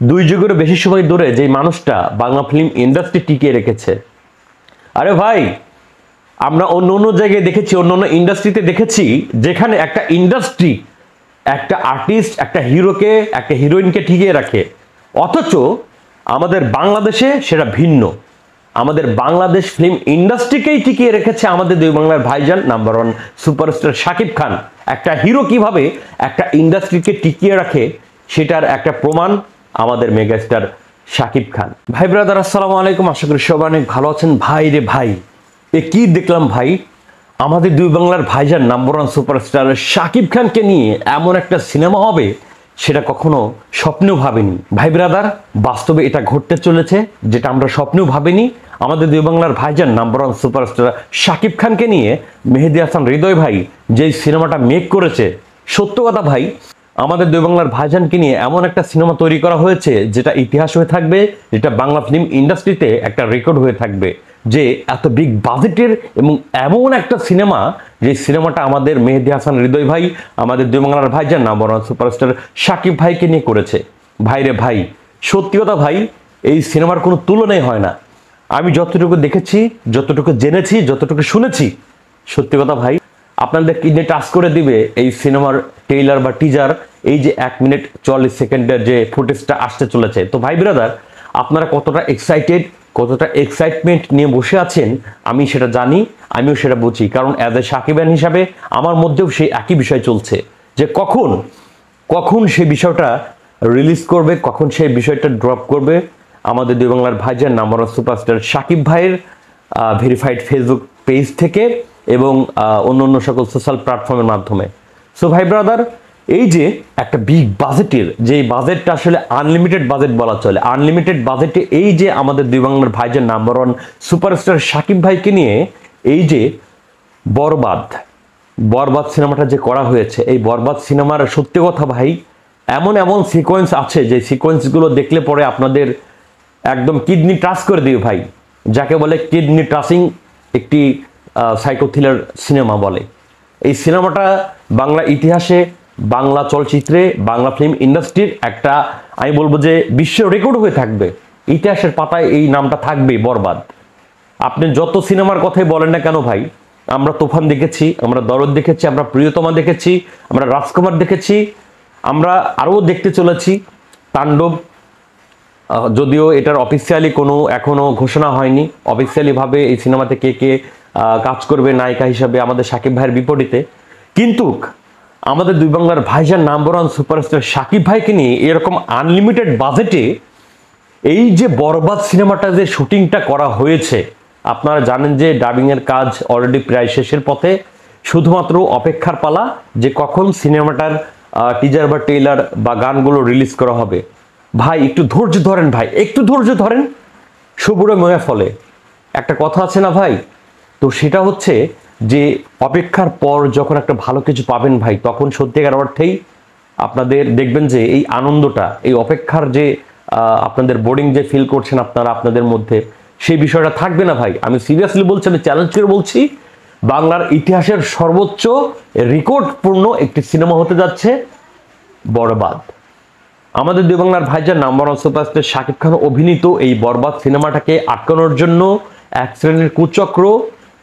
দুই যুগেরও বেশি সময় ধরে যে মানুষটা বাংলা ফিল্ম ইন্ডাস্ট্রি টিকিয়ে রেখেছে। আরে ভাই, আমরা অন্য অন্য জায়গায় দেখেছি, অন্য অন্য ইন্ডাস্ট্রিতে দেখেছি যেখানে একটা ইন্ডাস্ট্রি একটা আর্টিস্ট, একটা হিরোকে, একটা হিরোইনকে টিকিয়ে রাখে, অথচ আমাদের বাংলাদেশে সেটা ভিন্ন। আমাদের বাংলাদেশ ফিল্ম ইন্ডাস্ট্রিকেই টিকিয়ে রেখেছে আমাদের দুই বাংলার ভাইজান number one superstar Shakib Khan. একটা হিরো কিভাবে একটা ইন্ডাস্ট্রিকে টিকিয়ে রাখে সেটার একটা প্রমাণ আমাদের মেগাস্টার শাকিব খান। ভাই ব্রাদার, আসসালামু আলাইকুম, আশা করি সবাই অনেক ভালো আছেন। ভাই রে ভাই, এ কি দেখলাম ভাই, আমাদের দুই বাংলার ভাইজান নাম্বার ওয়ান সুপারস্টার শাকিব খানকে নিয়ে এমন একটা সিনেমা হবে সেটা কখনো স্বপ্নেও ভাবিনি। ভাই ব্রাদার, বাস্তবে এটা ঘটতে চলেছে, যেটা আমরা স্বপ্নেও ভাবিনি। আমাদের দুই বাংলার ভাইজান নাম্বার ওয়ান সুপারস্টার শাকিব খানকে নিয়ে মেহেদী হাসান হৃদয় ভাই যেই সিনেমাটা মেক করেছে, সত্য কথা ভাই, আমাদের দুই বাংলার ভাইজানকে নিয়ে এমন একটা সিনেমা তৈরি করা হয়েছে যেটা ইতিহাস হয়ে থাকবে, যেটা বাংলা ফিল্ম ইন্ডাস্ট্রিতে একটা রেকর্ড হয়ে থাকবে। যে এত বিগ বাজেটের এবং এমন একটা সিনেমা, যে সিনেমাটা আমাদের মেহেদী হাসান হৃদয় ভাই আমাদের দুই বাংলার ভাইজান নাম্বার ওয়ান সুপারস্টার শাকিব ভাইকে নিয়ে করেছে। ভাইরে ভাই, সত্যি কথা ভাই, এই সিনেমার কোনো তুলনাই হয় না। আমি যতটুকু দেখেছি, যতটুকু জেনেছি, যতটুকু শুনেছি, সত্যি কথা ভাই, আপনাদের কিডনি টাচ করে দিবে এই সিনেমার ট্রেইলার বা টিজার। এই যে 1 মিনিট 44 সেকেন্ডের যে ফুটেজটা আসতে চলেছে, তো ভাই ব্রাদার, আপনারা কতটা এক্সাইটেড, কতটা এক্সাইটমেন্ট নিয়ে বসে আছেন আমি সেটা জানি, আমিও সেটা বুঝি। কারণ অ্যাজ এ সাকিবান হিসাবে আমার মধ্যেও সেই একই বিষয় চলছে, যে কখন কখন সেই বিষয়টা রিলিজ করবে, কখন সেই বিষয়টা ড্রপ করবে আমাদের দুই বাংলার ভাইজান নাম্বার ওয়ান সুপারস্টার শাকিব ভাইয়ের ভেরিফাইড ফেসবুক পেজ থেকে এবং অন্য অন্য সকল সোশ্যাল প্ল্যাটফর্মের মাধ্যমে। সো ভাই ব্রাদার, এই যে একটা বিগ বাজেটের, যে বাজেটটা আসলে আনলিমিটেড বাজেট বলা চলে, আনলিমিটেড বাজেটে এই যে আমাদের দুই বাংলার ভাইজান নাম্বার ওয়ান সুপারস্টার শাকিব ভাইকে নিয়ে এই যে বরবাদ বরবাদ সিনেমাটা যে করা হয়েছে, এই বরবাদ সিনেমার সত্যি কথা ভাই, এমন এমন সিকোয়েন্স আছে যে সিকোয়েন্সগুলো দেখলে পরে আপনাদের একদম কিডনি টাচ করে দিবে ভাই। যাকে বলে কিডনি টাচিং একটি সাইকো থ্রিলার সিনেমা বলে। এই সিনেমাটা বাংলা ইতিহাসে, বাংলা চলচ্চিত্রে, বাংলা ফিল্ম ইন্ডাস্ট্রির একটা, আমি বলবো যে বিশ্ব রেকর্ড হয়ে থাকবে। ইতিহাসের পাতায় এই নামটা থাকবে, বরবাদ। আপনি যত সিনেমার কথাই বলেন না কেন ভাই, আমরা তুফান দেখেছি, আমরা দরদ দেখেছি, আমরা প্রিয়তমা দেখেছি, আমরা রাজকুমার দেখেছি, আমরা আরও দেখতে চলেছি তাণ্ডব। যদিও এটার অফিসিয়ালি কোনো এখনো ঘোষণা হয়নি, অফিসিয়ালি ভাবে এই সিনেমাতে কে কে কাজ করবে নায়িকা হিসাবে আমাদের শাকিব ভাইয়ের বিপরীতে। কিন্তু আমাদের দুই বাংলার ভাইজান নাম্বার ওয়ান সুপারস্টার শাকিব ভাইকে নিয়ে এরকম আনলিমিটেড বাজেটে এই যে বরবাদ সিনেমাটা যে শুটিংটা করা হয়েছে, আপনারা জানেন যে ডাবিংয়ের কাজ অলরেডি প্রায় শেষের পথে। শুধুমাত্র অপেক্ষার পালা যে কখন সিনেমাটার টিজার বা ট্রেলার বা গানগুলো রিলিজ করা হবে। ভাই একটু ধৈর্য ধরেন, ভাই একটু ধৈর্য ধরেন, সবুরে ময়া ফলে একটা কথা আছে না ভাই, তো সেটা হচ্ছে যে অপেক্ষার পর যখন একটা ভালো কিছু পাবেন ভাই, তখন সত্যিকার অর্থেই আপনাদের দেখবেন যে এই আনন্দটা, এই অপেক্ষার যে আপনাদের বোর্ডিং যে ফিল করছেন আপনারা আপনাদের মধ্যে, সেই বিষয়টা থাকবে না ভাই। আমি সিরিয়াসলি বলছি, আমি চ্যালেঞ্জ করে বলছি, বাংলার ইতিহাসের সর্বোচ্চ রেকর্ডপূর্ণ একটি সিনেমা হতে যাচ্ছে বরবাদ। আমাদের দুই বাংলার ভাইজান number one superstar Shakib Khan অভিনীত এই বরবাদ সিনেমাটাকে আটকানোর জন্য এক শ্রেণীর কুচক্র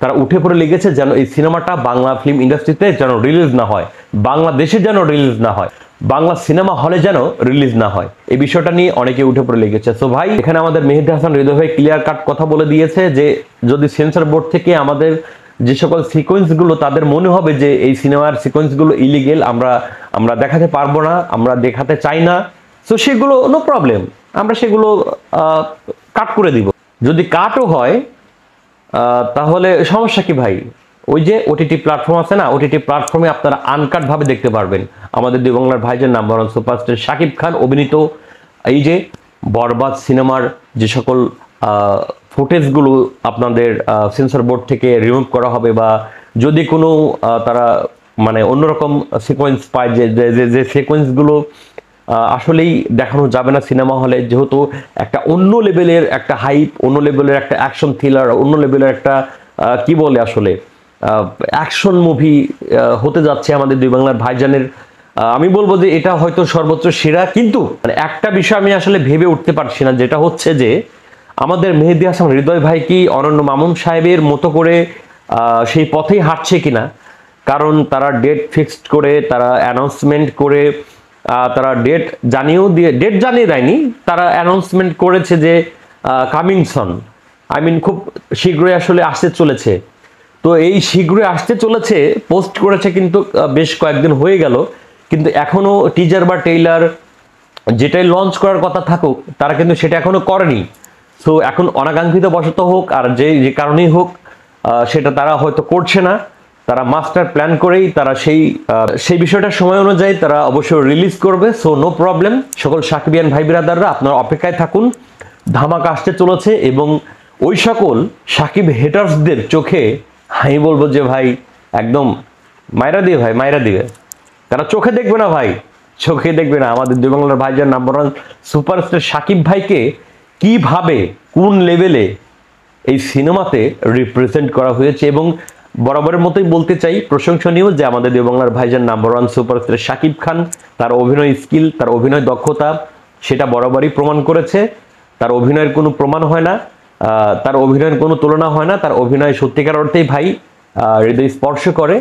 তারা উঠে পড়ে লেগেছে, যেন এই সিনেমাটা বাংলা ফিল্ম ইন্ডাস্ট্রিতে যেন রিলিজ না হয়, বাংলাদেশে যেন রিলিজ না হয়, বাংলা সিনেমা হলে যেন রিলিজ না হয়, এই বিষয়টা নিয়ে অনেকে উঠে পড়ে লেগেছে। সো ভাই, এখানে আমাদের মেহেদী হাসান হৃদয় ভাই ক্লিয়ার কাট কথা বলে দিয়েছে যে যদি সেন্সর বোর্ড থেকে আমাদের যে সকল সিকোয়েন্সগুলো তাদের মনে হবে যে এই সিনেমার সিকোয়েন্সগুলো ইলিগেল, আমরা দেখাতে পারবো না, আমরা দেখাতে চাই না, সো সেগুলো নো প্রবলেম, আমরা সেগুলো কাট করে দিব। যদি কাটও হয় তাহলে সমস্যা কি ভাই, ওই যে ওটিটি প্ল্যাটফর্ম আছে না, ওটিটি প্ল্যাটফর্মে আপনারা আনকাট ভাবে দেখতে পারবেন আমাদের দুই বাংলার ভাইজান number one superstar Shakib Khan অভিনীত এই যে বরবাদ সিনেমার যে সকল ফুটেজগুলো আপনাদের সেন্সর বোর্ড থেকে রিমুভ করা হবে, বা যদি কোনো তারা মানে অন্যরকম সিকোয়েন্স পায় যে সিকোয়েন্সগুলো আসলেই দেখানো যাবে না সিনেমা হলে, যেহেতু একটা অন্য লেভেলের একটা হাইপ, অন্য লেভেলের একটা অ্যাকশন থ্রিলার, অন্য লেভেলের একটা কি বলে আসলে অ্যাকশন মুভি হতে যাচ্ছে আমাদের দুই বাংলার ভাইজানের আমি বলবো যে এটা হয়তো সর্বোচ্চ সেরা। কিন্তু মানে একটা বিষয় আমি আসলে ভেবে উঠতে পারছি না, যেটা হচ্ছে যে আমাদের মেহেদী হাসান হৃদয় ভাই কি অনন্য মামুন সাহেবের মতো করে সেই পথেই হাঁটছে কিনা। কারণ তারা ডেট ফিক্সড করে, তারা অ্যানাউন্সমেন্ট করে, তারা ডেট জানিয়ে দেয়নি, তারা অ্যানাউন্সমেন্ট করেছে যে কামিং সন, আই মিন খুব শীঘ্রই আসলে আসতে চলেছে। তো এই শীঘ্রই আসতে চলেছে পোস্ট করেছে, কিন্তু বেশ কয়েকদিন হয়ে গেল, কিন্তু এখনো টিজার বা ট্রেইলার যেটাই লঞ্চ করার কথা থাকুক তারা কিন্তু সেটা এখনো করেনি। সো এখন অনাকাঙ্ক্ষিত বশত হোক আর যে যে কারণেই হোক, সেটা তারা হয়তো করছে না। তারা মাস্টার প্ল্যান করেই তারা সেই বিষয়টার সময় অনুযায়ী তারা অবশ্যই রিলিজ করবে। সো নো প্রবলেম, সকল সাকিবিয়ান ভাই বিরাদাররা আপনারা অপেক্ষায় থাকুন, ধামাকা আসতে চলেছে। এবং ওই সকল সাকিব হেটার্সদের চোখে আমি বলবো যে ভাই একদম মাইরা দিয়ে, ভাই মাইরা দিবে। তারা চোখে দেখবে না ভাই, চোখে দেখবে না। আমাদের দুই বাংলার ভাইজান নাম্বার ওয়ান সুপারস্টার সাকিব ভাইকে কিভাবে কোন লেভেলে এই সিনেমাতে রিপ্রেজেন্ট করা হয়েছে, এবং বরাবরের মতোই বলতে চাই প্রশংসনীয় যে আমাদের দুই বাংলার ভাইজান number one superstar Shakib Khan, তার অভিনয় স্কিল, তার অভিনয় দক্ষতা সেটা বরাবরই প্রমাণ করেছে। তার অভিনয়ের কোনো প্রমাণ হয় না, তার অভিনয়ের কোনো তুলনা হয় না। তার অভিনয় সত্যিকার অর্থেই ভাই হৃদয় স্পর্শ করে।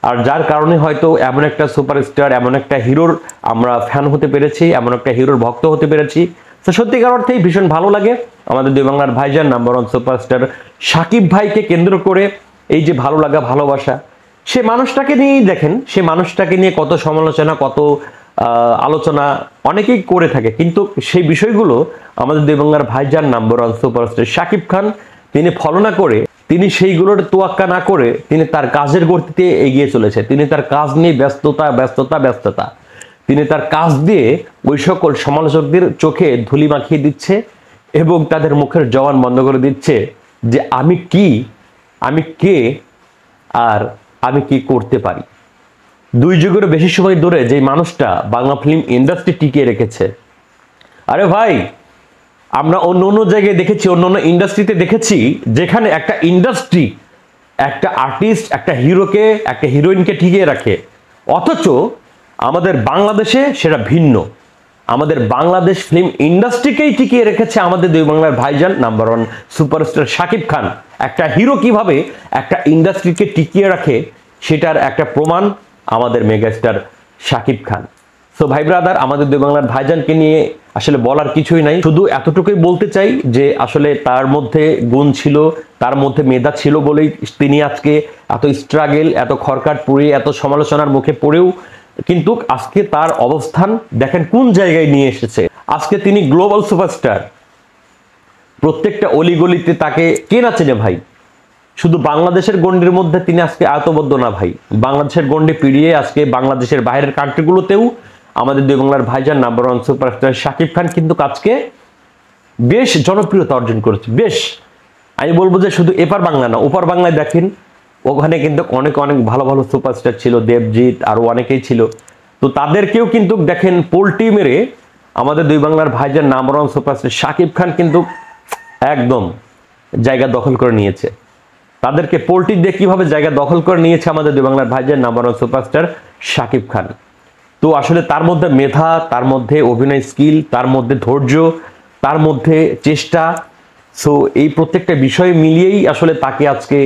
আর যার কারণে হয়তো এমন একটা সুপারস্টার, এমন একটা হিরোর আমরা ফ্যান হতে পেরেছি, এমন একটা হিরোর ভক্ত হতে পেরেছি। তো সত্যিকার অর্থেই ভীষণ ভালো লাগে আমাদের দুই বাংলার ভাইজান নাম্বার ওয়ান সুপারস্টার সাকিব ভাইকে কেন্দ্র করে এই যে ভালো লাগা, ভালোবাসা, সে মানুষটাকে নিয়েই দেখেন, সে মানুষটাকে নিয়ে কত সমালোচনা, কত আলোচনা অনেকেই করে থাকে, কিন্তু সেই বিষয়গুলো আমাদের দুই বাংলার ভাইজান number one superstar Shakib Khan তিনি ফলো না করে, তিনি সেইগুলোর তোয়াক্কা না করে তিনি তার কাজের গতিতে এগিয়ে চলেছে। তিনি তার কাজ নিয়ে ব্যস্ততা, তিনি তার কাজ দিয়ে ওই সকল সমালোচকদের চোখে ধুলি মাখিয়ে দিচ্ছে এবং তাদের মুখের জবান বন্ধ করে দিচ্ছে যে আমি কি, আমি কে, আর আমি কি করতে পারি। দুই যুগেরও বেশি সময় ধরে যে মানুষটা বাংলা ফিল্ম ইন্ডাস্ট্রি টিকিয়ে রেখেছে, আরে ভাই আমরা অন্য অন্য জায়গায় দেখেছি, অন্য অন্য ইন্ডাস্ট্রিতে দেখেছি যেখানে একটা ইন্ডাস্ট্রি একটা আর্টিস্ট, একটা হিরোকে, একটা হিরোইনকে টিকিয়ে রাখে, অথচ আমাদের বাংলাদেশে সেটা ভিন্ন। আমাদের বাংলাদেশ ফিল্ম ইন্ডাস্ট্রিকেই টিকিয়ে রেখেছে আমাদের দুই বাংলার ভাইজান number one superstar Shakib Khan. একটা হিরো কিভাবে একটা ইন্ডাস্ট্রিকে টিকিয়ে রাখে সেটার একটা প্রমাণ আমাদের মেগাস্টার সাকিব খান। সো ভাই ব্রাদার, আমাদের দুই বাংলার ভাইজানকে নিয়ে আসলে বলার কিছুই নাই, শুধু এতটুকুই বলতে চাই যে আসলে তার মধ্যে গুণ ছিল, তার মধ্যে মেধা ছিল বলেই তিনি আজকে এত স্ট্রাগল, এত খরকাট পুড়িয়ে, এত সমালোচনার মুখে পড়েও কিন্তু আজকে তার অবস্থান দেখেন কোন জায়গায় নিয়ে এসেছে। আজকে তিনি গ্লোবাল সুপারস্টার, প্রত্যেকটা অলিগলিতে তাকে কে না চেনে ভাই। শুধু বাংলাদেশের গণ্ডির মধ্যে তিনি আজকে আয়তবদ্ধ না ভাই, বাংলাদেশের গণ্ডি পেরিয়ে আজকে বাংলাদেশের বাইরের কান্ট্রিগুলোতেও আমাদের দুই বাংলার ভাইজান number one superstar Shakib Khan কিন্তু আজকে বেশ জনপ্রিয়তা অর্জন করেছে। বেশ, আমি বলবো যে শুধু এপার বাংলা না, ওপার বাংলায় দেখেন, ওখানে কিন্তু অনেক অনেক ভালো ভালো সুপারস্টার ছিল, দেবজিৎ আরো অনেকেই ছিল। তো তাদেরকেও কিন্তু দেখেন পোল্টি মেরে আমাদের দুই বাংলার ভাইজান number one superstar Shakib Khan কিন্তু একদম জায়গা দখল করে নিয়েছে। তাদেরকে পোল্টি দিয়ে কিভাবে জায়গা দখল করে নিয়েছে আমাদের দুই বাংলার ভাইজান number one superstar Shakib Khan. তো আসলে তার মধ্যে মেধা, তার মধ্যে অভিনয় স্কিল, তার মধ্যে ধৈর্য, তার মধ্যে চেষ্টা, সো এই প্রত্যেকটা বিষয় মিলিয়েই আসলে তাকে আজকে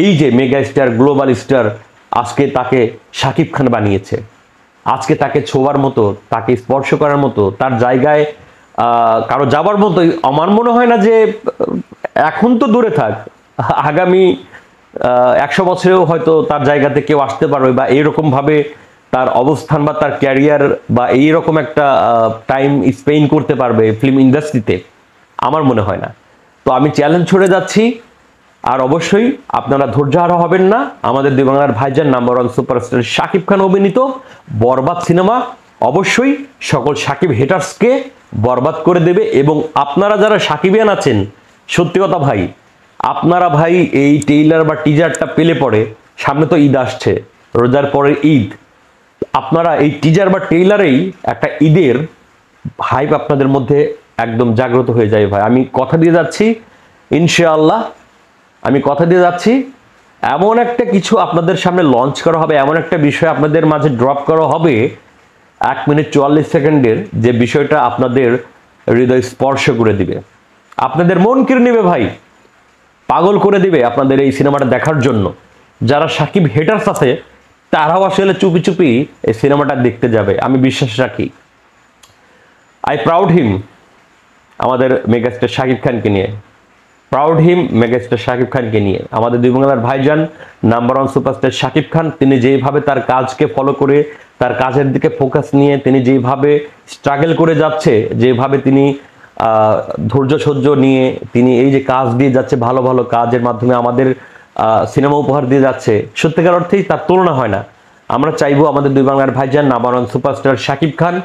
এই যে মেগা স্টার, গ্লোবাল স্টার, আজকে তাকে সাকিব খান বানিয়েছে। আজকে তাকে ছোঁয়ার মতো, তাকে স্পর্শ করার মতো, তার জায়গায় কারো যাবার মতোই আমার মনে হয় না যে, এখন তো দূরে থাক, আগামী 100 বছরেও হয়তো তার জায়গাতে কেউ আসতে পারবে বা এইরকম ভাবে তার অবস্থান বা তার ক্যারিয়ার বা এইরকম একটা টাইম স্পেন্ড করতে পারবে ফিল্ম ইন্ডাস্ট্রিতে, আমার মনে হয় না। তো আমি চ্যালেঞ্জ ছড়ে যাচ্ছি, আর অবশ্যই আপনারা ধৈর্যহারা হবেন না। আমাদের দুই বাংলার ভাইজান number one superstar Shakib Khan অভিনীত বরবাদ সিনেমা অবশ্যই সকল সাকিব হেটার্সকে বরবাদ করে দেবে। এবং আপনারা যারা সাকিবিয়ান আছেন, সত্যি কথা ভাই, আপনারা ভাই এই ট্রেইলার বা টিজারটা পেলে পরে, সামনে তো ঈদ আসছে, রোজার পরে ঈদ, আপনারা এই টিজার বা ট্রেইলারেই একটা ঈদের হাইপ আপনাদের মধ্যে একদম জাগ্রত হয়ে যায় ভাই। আমি কথা দিয়ে যাচ্ছি, ইনশাআল্লাহ আমি কথা দিয়ে যাচ্ছি, এমন একটা কিছু আপনাদের সামনে লঞ্চ করা হবে, এমন একটা বিষয় আপনাদের মাঝে ড্রপ করা হবে 1 মিনিট 44 সেকেন্ডের যে বিষয়টা আপনাদের হৃদয় স্পর্শ করে দিবে, আপনাদের মন কেড়ে নেবে ভাই, পাগল করে দিবে আপনাদের এই সিনেমাটা দেখার জন্য। যারা সাকিব হেটার্স আছে তারাও আসলে চুপি চুপি এই সিনেমাটা দেখতে যাবে, আমি বিশ্বাস রাখি। আই প্রাউড হিম আমাদের মেগাস্টার শাকিব খানকে নিয়ে, প্রাউড হিম মেগাস্টার শাকিব খানকে নিয়ে। আমাদের দুই বাংলার ভাইজান নাম্বার 1 সুপারস্টার শাকিব খান, তিনি যেভাবে তার কাজকে ফলো করে তার কাজের দিকে ফোকাস নিয়ে তিনি যেভাবে স্ট্রাগল করে যাচ্ছে, যেভাবে তিনি ধৈর্য সহ্য নিয়ে তিনি এই যে কাজ দিয়ে যাচ্ছে, ভালো ভালো কাজের মাধ্যমে আমাদের সিনেমা উপহার দিয়ে যাচ্ছে, সত্যিকার অর্থেই তার তুলনা হয় না। আমরা চাইবো আমাদের দুই বাংলার ভাইজান নাম্বার 1 সুপারস্টার শাকিব খান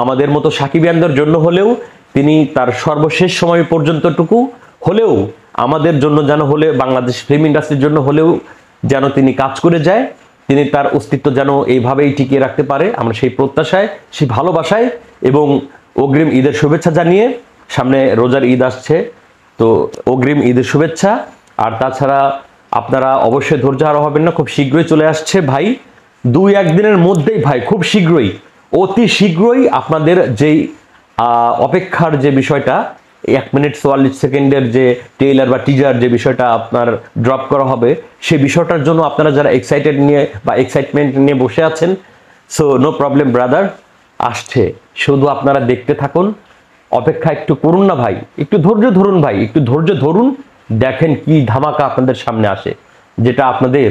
আমাদের মতো সাকিবিয়ানদের জন্য হলেও তিনি তার সর্বশেষ সময় পর্যন্তটুকু হলেও আমাদের জন্য যেন হলে বাংলাদেশ ফিল্ম ইন্ডাস্ট্রির জন্য হলেও যেন তিনি কাজ করে যায়, তিনি তার অস্তিত্ব যেন এইভাবেই টিকিয়ে রাখতে পারে, আমরা সেই প্রত্যাশায়, সেই ভালোবাসায় এবং অগ্রিম ঈদের শুভেচ্ছা জানিয়ে, সামনে রোজার ঈদ আসছে, তো অগ্রিম ঈদের শুভেচ্ছা। আর তাছাড়া আপনারা অবশ্যই ধৈর্য হারা হবেন না, খুব শীঘ্রই চলে আসছে ভাই, 2-1 দিনের মধ্যেই ভাই, খুব শীঘ্রই, অতি শীঘ্রই আপনাদের যেই অপেক্ষার যে বিষয়টা 1 মিনিট 44 সেকেন্ডের যে ট্রেইলার বা টিজার যে বিষয়টা আপনার ড্রপ করা হবে, সেই বিষয়টার জন্য আপনারা যারা এক্সাইটেড নিয়ে বা এক্সাইটমেন্ট নিয়ে বসে আছেন, সো নো প্রবলেম ব্রাদার, আসছে, শুধু আপনারা দেখতে থাকুন, অপেক্ষা একটু করুন না ভাই, একটু ধৈর্য ধরুন ভাই, একটু ধৈর্য ধরুন, দেখেন কি ধামাকা আপনাদের সামনে আসে, যেটা আপনাদের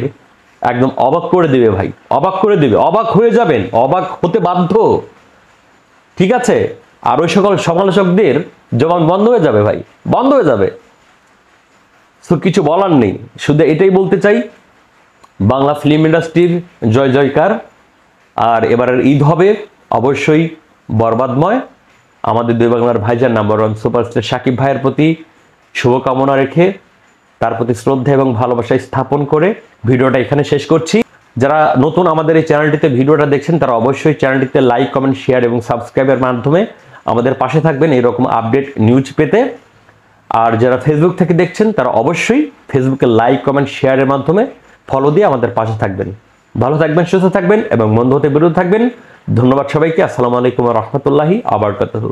একদম অবাক করে দেবে ভাই, অবাক করে দেবে, অবাক হয়ে যাবেন, অবাক হতে বাধ্য, ঠিক আছে? আর ওই সকল সমালোচকদের জবান বন্ধ হয়ে যাবে ভাই, বন্ধ হয়ে যাবে। তো কিছু বলার নেই, শুধু এটাই বলতে চাই, বাংলা ফিল্ম ইন্ডাস্ট্রির জয় জয়কার। আর এবারের ঈদ হবে অবশ্যই বরবাদময়। আমাদের দুই বাংলার ভাইজান নাম্বার 1 সুপারস্টার শাকিব ভাইয়ের প্রতি শুভকামনা রেখে, তার প্রতি শ্রদ্ধা এবং ভালোবাসা স্থাপন করে ভিডিওটা এখানে শেষ করছি। যারা নতুন আমাদের এই চ্যানেলটিতে ভিডিওটা দেখছেন তারা অবশ্যই চ্যানেলটিতে লাইক, কমেন্ট, শেয়ার এবং সাবস্ক্রাইবের মাধ্যমে আমাদের পাশে থাকবেন এরকম আপডেট নিউজ পেতে। আর যারা ফেসবুক থেকে দেখছেন তারা অবশ্যই ফেসবুকে লাইক, কমেন্ট, শেয়ারের মাধ্যমে ফলো দিয়ে আমাদের পাশে থাকবেন। ভালো থাকবেন, সুস্থ থাকবেন এবং বন্ধু হতে বিরত থাকবেন। ধন্যবাদ সবাইকে। আসসালামু আলাইকুম ওয়া রাহমাতুল্লাহি ওয়া বারাকাতুহু।